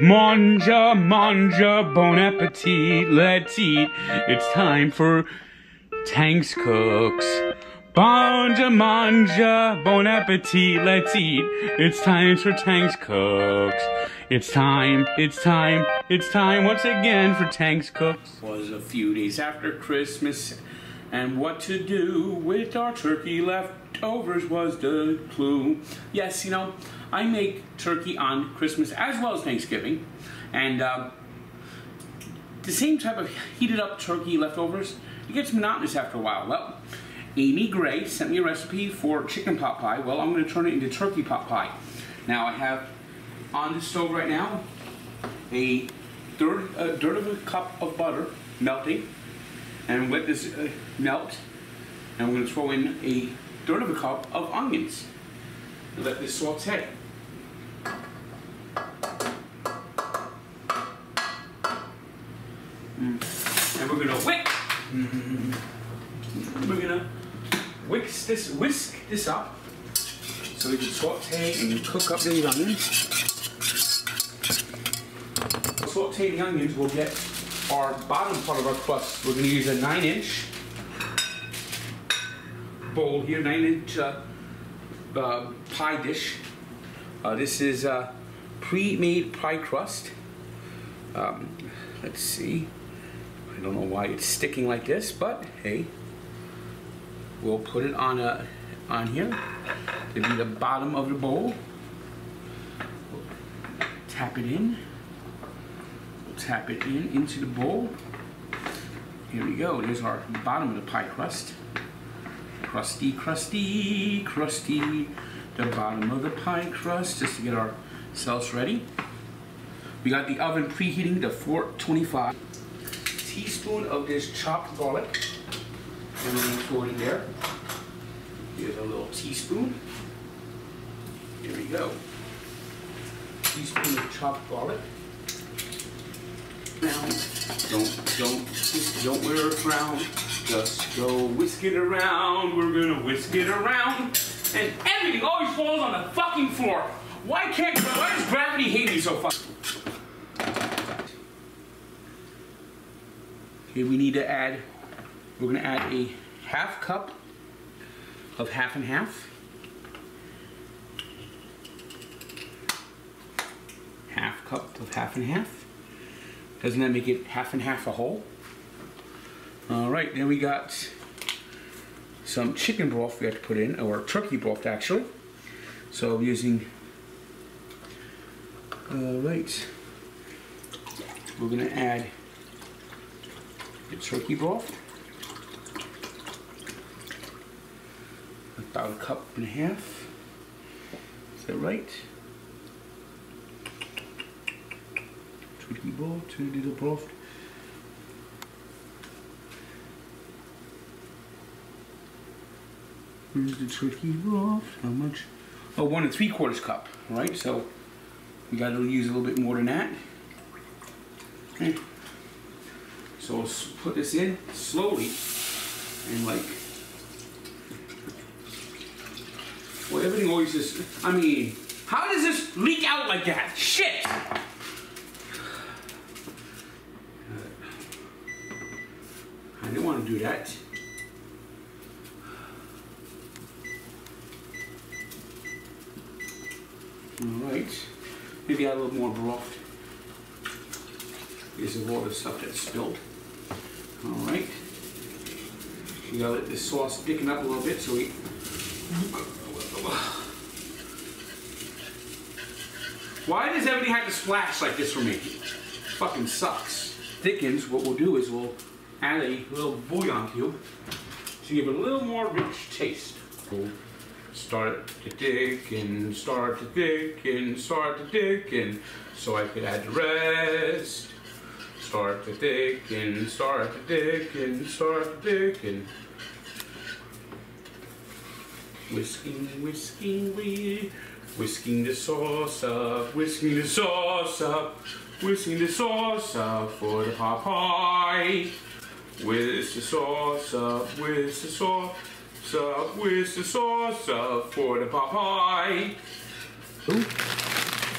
Manja, manja, bon appetit, let's eat. It's time for Tanks Cooks. Manja, manja, bon appetit, let's eat. It's time for Tanks Cooks. It's time once again for Tanks Cooks. It was a few days after Christmas, and what to do with our turkey leftovers was the clue. Yes, you know, I make turkey on Christmas as well as Thanksgiving, and the same type of heated up turkey leftovers, it gets monotonous after a while. Well, Amy Gray sent me a recipe for chicken pot pie. Well, I'm going to turn it into turkey pot pie. Now I have on the stove right now a third of a cup of butter melting, and let this melt, and we're going to throw in a third of a cup of onions and let this saute. And we're going to whisk this up so we can saute and cook up these onions. Saute the onions, we'll get our bottom part of our crust. We're going to use a 9-inch bowl here, 9-inch pie dish. This is pre-made pie crust. Let's see. I don't know why it's sticking like this, but hey, we'll put it on here to be the bottom of the bowl. We'll tap it in. We'll tap it into the bowl. Here we go. There's our bottom of the pie crust. Crusty, crusty, crusty. The bottom of the pie crust, just to get ourselves ready. We got the oven preheating to 425. Teaspoon of this chopped garlic, and we're going to throw it in there. Here's a little teaspoon. Here we go. Teaspoon of chopped garlic. Now, don't wear a frown. Just go whisk it around. We're gonna whisk it around, and everything always falls on the fucking floor. Why does gravity hate me so fucking? Here we're gonna add a half cup of half and half. Half cup of half and half. Doesn't that make it half and half a whole? All right, then we got some chicken broth we have to put in, or turkey broth actually. So I'm using, all right, we're gonna add the turkey broth, about a cup and a half. Is that right? Turkey broth, 2 little broth. Here's the turkey broth. How much? Oh, 1 3/4 cup. All right, so we got to use a little bit more than that. Okay. So we'll put this in slowly, and like, well, everything always just, I mean, how does this leak out like that? Shit! I didn't want to do that. Alright, maybe add a little more broth because of all the stuff that's spilled. Alright, you gotta let this sauce thicken up a little bit so we. Why does everybody have to splash like this for me? Fucking sucks. Thickens, what we'll do is we'll add a little bouillon cube to give it a little more rich taste. We'll start to thicken, start to thicken, start to thicken, so I could add the rest. Start to thicken, start to thicken, start to thicken. Whisking, whisking, whisking the sauce up, whisking the sauce up, whisking the sauce up for the pot pie. Whisk the sauce up, whisk the sauce up, whisk the sauce up for the pot pie. Ooh.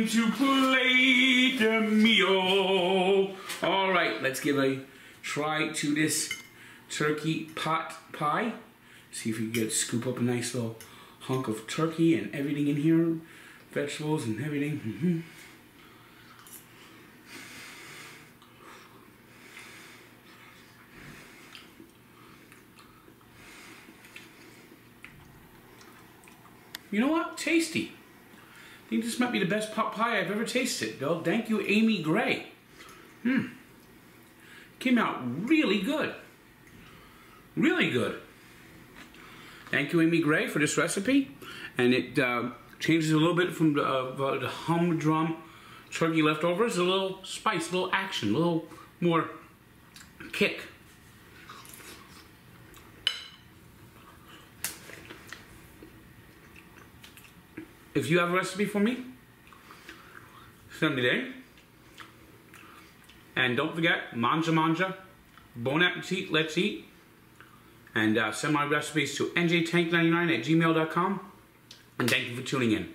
time to plate the meal. All right, let's give a try to this turkey pot pie. See if we can scoop up a nice little hunk of turkey and everything in here, vegetables and everything. You know what? Tasty. I think this might be the best pot pie I've ever tasted, Bill. Thank you, Amy Gray. Came out really good. Really good. Thank you, Amy Gray, for this recipe. And it changes a little bit from the humdrum turkey leftovers. A little spice, a little action, a little more kick. If you have a recipe for me, send me there. And don't forget, manja, bon appetit, let's eat. And send my recipes to njtank99@gmail.com. And thank you for tuning in.